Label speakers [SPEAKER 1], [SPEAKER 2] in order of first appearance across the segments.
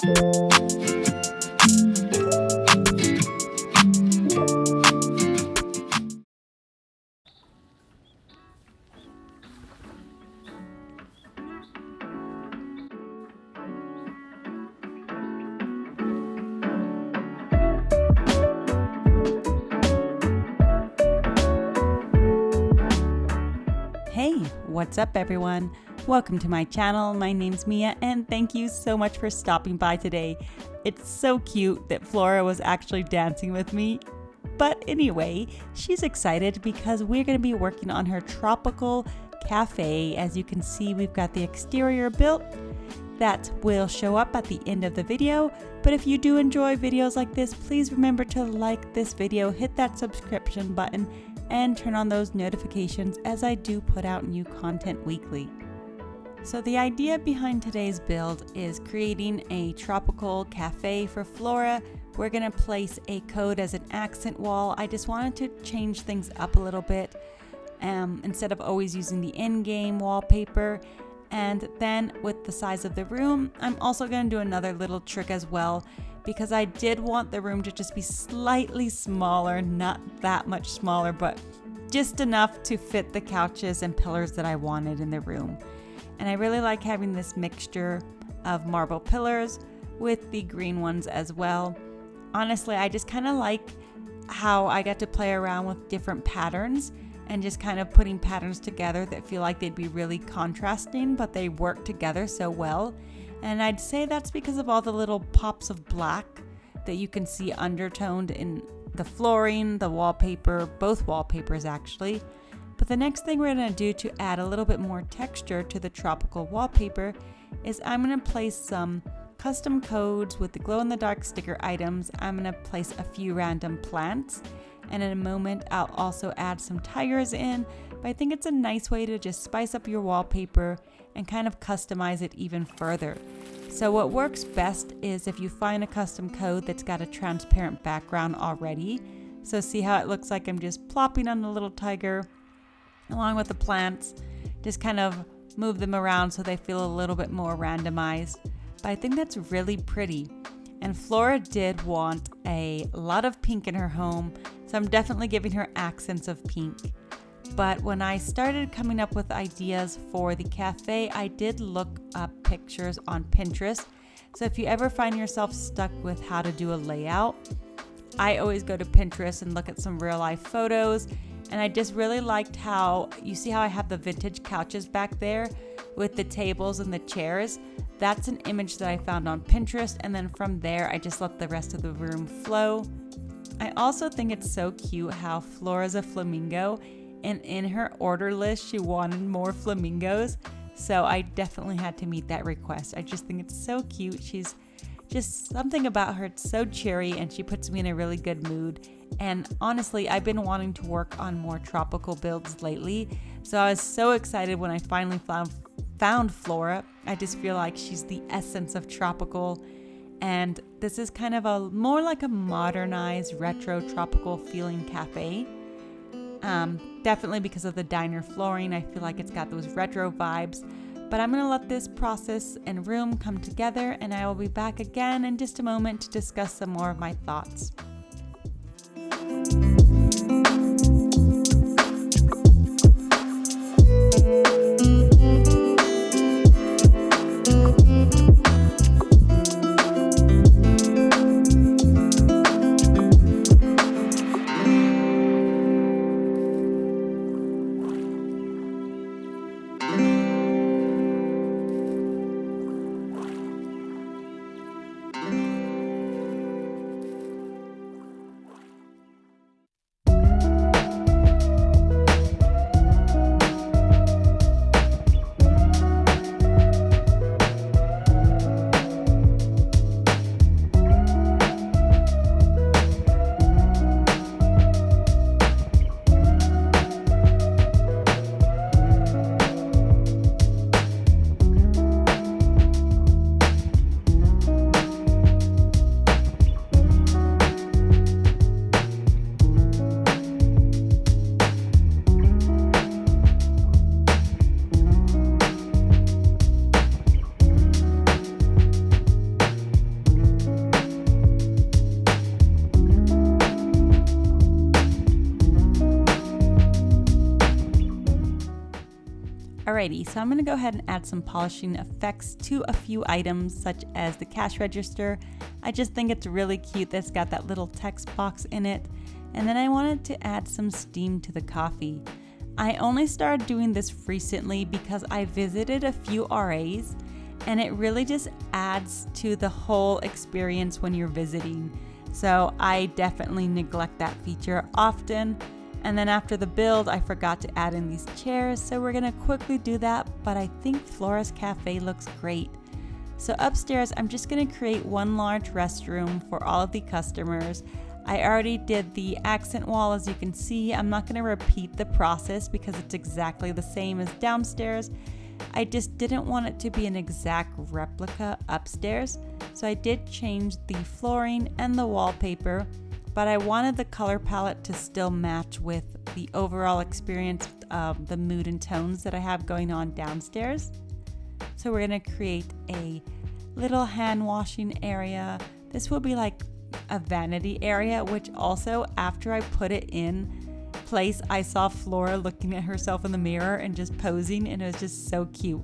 [SPEAKER 1] Hey, what's up everyone? Welcome to my channel. My name's Mia and thank you so much for stopping by today. It's so cute that Flora was actually dancing with me. But anyway, she's excited because we're going to be working on her tropical cafe. As you can see, we've got the exterior built. That will show up at the end of the video. But if you do enjoy videos like this, please remember to like this video, hit that subscription button, and turn on those notifications as I do put out new content weekly. So the idea behind today's build is creating a tropical cafe for Flora. We're gonna place a code as an accent wall. I just wanted to change things up a little bit instead of always using the in-game wallpaper. And then with the size of the room, I'm also gonna do another little trick as well, because I did want the room to just be slightly smaller, not that much smaller, but just enough to fit the couches and pillars that I wanted in the room. And I really like having this mixture of marble pillars with the green ones as well. Honestly, I just kind of like how I got to play around with different patterns and just kind of putting patterns together that feel like they'd be really contrasting, but they work together so well. And I'd say that's because of all the little pops of black that you can see undertoned in the flooring, the wallpaper, both wallpapers actually. But the next thing we're going to do to add a little bit more texture to the tropical wallpaper is I'm going to place some custom codes with the glow-in-the-dark sticker items. I'm going to place a few random plants, and in a moment I'll also add some tigers in. But I think it's a nice way to just spice up your wallpaper and kind of customize it even further. So what works best is if you find a custom code that's got a transparent background already. So see how it looks like I'm just plopping on the little tiger along with the plants, just kind of move them around so they feel a little bit more randomized. But I think that's really pretty. And Flora did want a lot of pink in her home, so I'm definitely giving her accents of pink. But when I started coming up with ideas for the cafe, I did look up pictures on Pinterest. So if you ever find yourself stuck with how to do a layout, I always go to Pinterest and look at some real life photos. And I just really liked how, you see how I have the vintage couches back there with the tables and the chairs? That's an image that I found on Pinterest. And then from there, I just let the rest of the room flow. I also think it's so cute how Flora's a flamingo. And in her order list, she wanted more flamingos. So I definitely had to meet that request. I just think it's so cute. She's just something about her. It's so cheery and she puts me in a really good mood. And honestly, I've been wanting to work on more tropical builds lately. So I was so excited when I finally found Flora. I just feel like she's the essence of tropical. And this is kind of a more like a modernized retro tropical feeling cafe. Definitely because of the diner flooring, I feel like it's got those retro vibes. But I'm gonna let this process and room come together, and I will be back again in just a moment to discuss some more of my thoughts. Alrighty, so I'm going to go ahead and add some polishing effects to a few items such as the cash register. I just think it's really cute that it's got that little text box in it. And then I wanted to add some steam to the coffee. I only started doing this recently because I visited a few RAs and it really just adds to the whole experience when you're visiting. So I definitely neglect that feature often. And then after the build, I forgot to add in these chairs, so we're gonna quickly do that, but I think Flora's Cafe looks great. So upstairs, I'm just gonna create one large restroom for all of the customers. I already did the accent wall, as you can see. I'm not gonna repeat the process because it's exactly the same as downstairs. I just didn't want it to be an exact replica upstairs, so I did change the flooring and the wallpaper, but I wanted the color palette to still match with the overall experience of the mood and tones that I have going on downstairs. So we're gonna create a little hand washing area. This will be like a vanity area, which also after I put it in place, I saw Flora looking at herself in the mirror and just posing, and it was just so cute.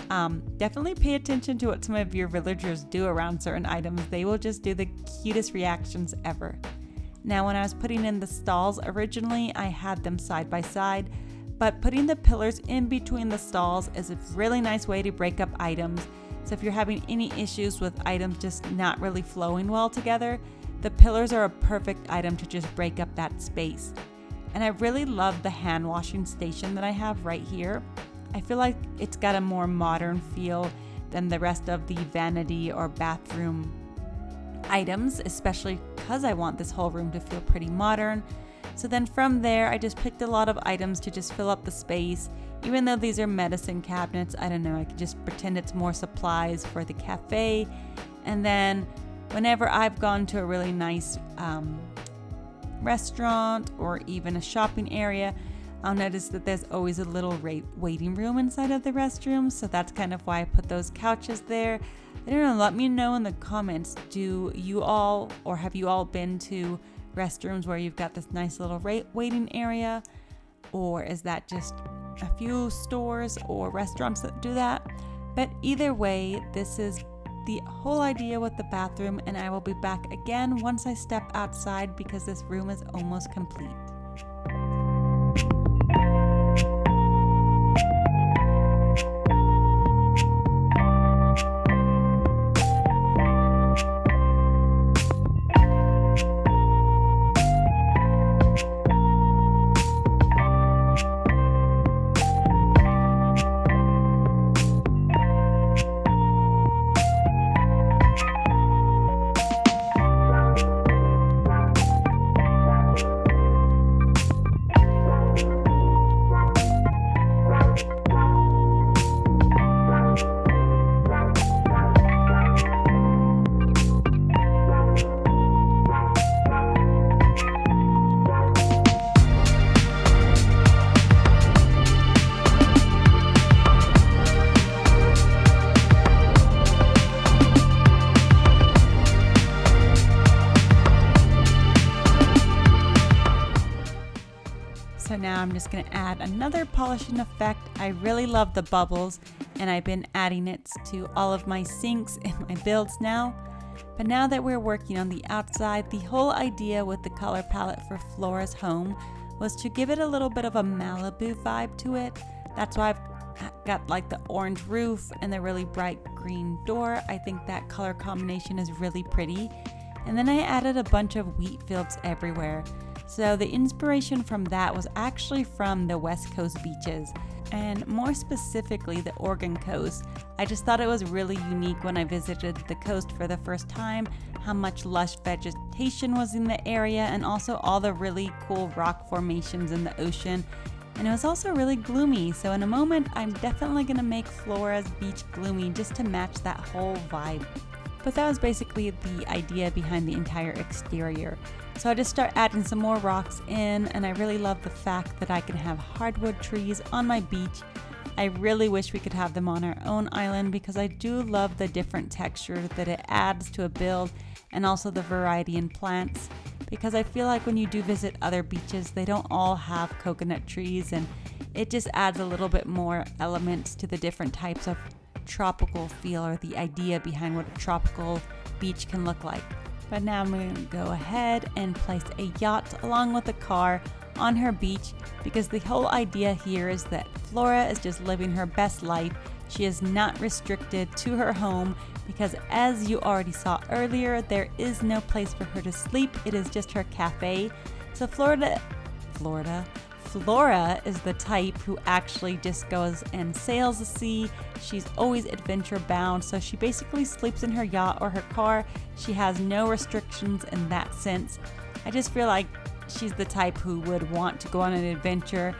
[SPEAKER 1] Definitely pay attention to what some of your villagers do around certain items. They will just do the cutest reactions ever. Now, when I was putting in the stalls, originally I had them side by side, but putting the pillars in between the stalls is a really nice way to break up items. So if you're having any issues with items just not really flowing well together, the pillars are a perfect item to just break up that space. And I really love the hand washing station that I have right here. I feel like it's got a more modern feel than the rest of the vanity or bathroom items, especially because I want this whole room to feel pretty modern. So then from there, I just picked a lot of items to just fill up the space. Even though these are medicine cabinets, I don't know, I could just pretend it's more supplies for the cafe. And then whenever I've gone to a really nice restaurant or even a shopping area, I'll notice that there's always a little waiting room inside of the restroom. So that's kind of why I put those couches there. I don't know, let me know in the comments, do you all or have you all been to restrooms where you've got this nice little waiting area? Or is that just a few stores or restaurants that do that? But either way, this is the whole idea with the bathroom, and I will be back again once I step outside because this room is almost complete. So now I'm just going to add another polishing effect. I really love the bubbles, and I've been adding it to all of my sinks and my builds now. But now that we're working on the outside, the whole idea with the color palette for Flora's home was to give it a little bit of a Malibu vibe to it. That's why I've got like the orange roof and the really bright green door. I think that color combination is really pretty. And then I added a bunch of wheat fields everywhere. So the inspiration from that was actually from the West Coast beaches, and more specifically the Oregon coast. I just thought it was really unique when I visited the coast for the first time, how much lush vegetation was in the area, and also all the really cool rock formations in the ocean. And it was also really gloomy, so in a moment I'm definitely going to make Flora's beach gloomy just to match that whole vibe. But that was basically the idea behind the entire exterior. So I just start adding some more rocks in, and I really love the fact that I can have hardwood trees on my beach. I really wish we could have them on our own island because I do love the different texture that it adds to a build, and also the variety in plants, because I feel like when you do visit other beaches, they don't all have coconut trees, and It just adds a little bit more elements to the different types of tropical feel, or the idea behind what a tropical beach can look like. But now I'm going to go ahead and place a yacht along with a car on her beach, because the whole idea here is that Flora is just living her best life. She is not restricted to her home, because as you already saw earlier, there is no place for her to sleep. It is just her cafe. So Flora is the type who actually just goes and sails the sea. She's always adventure bound, so she basically sleeps in her yacht or her car. She has no restrictions in that sense. I just feel like she's the type who would want to go on an adventure,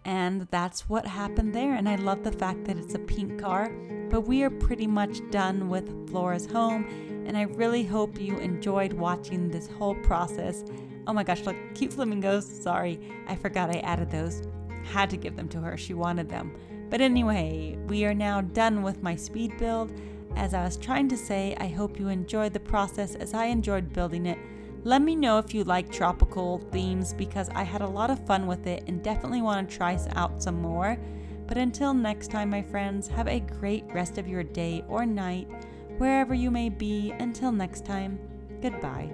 [SPEAKER 1] and that's what happened there. And I love the fact that it's a pink car. But we are pretty much done with Flora's home, and I really hope you enjoyed watching this whole process. Oh my gosh, look, cute flamingos. Sorry, I forgot I added those. Had to give them to her, she wanted them. But anyway, we are now done with my speed build. As I was trying to say, I hope you enjoyed the process as I enjoyed building it. Let me know if you like tropical themes, because I had a lot of fun with it and definitely want to try out some more. But until next time, my friends, have a great rest of your day or night, wherever you may be. Until next time, goodbye.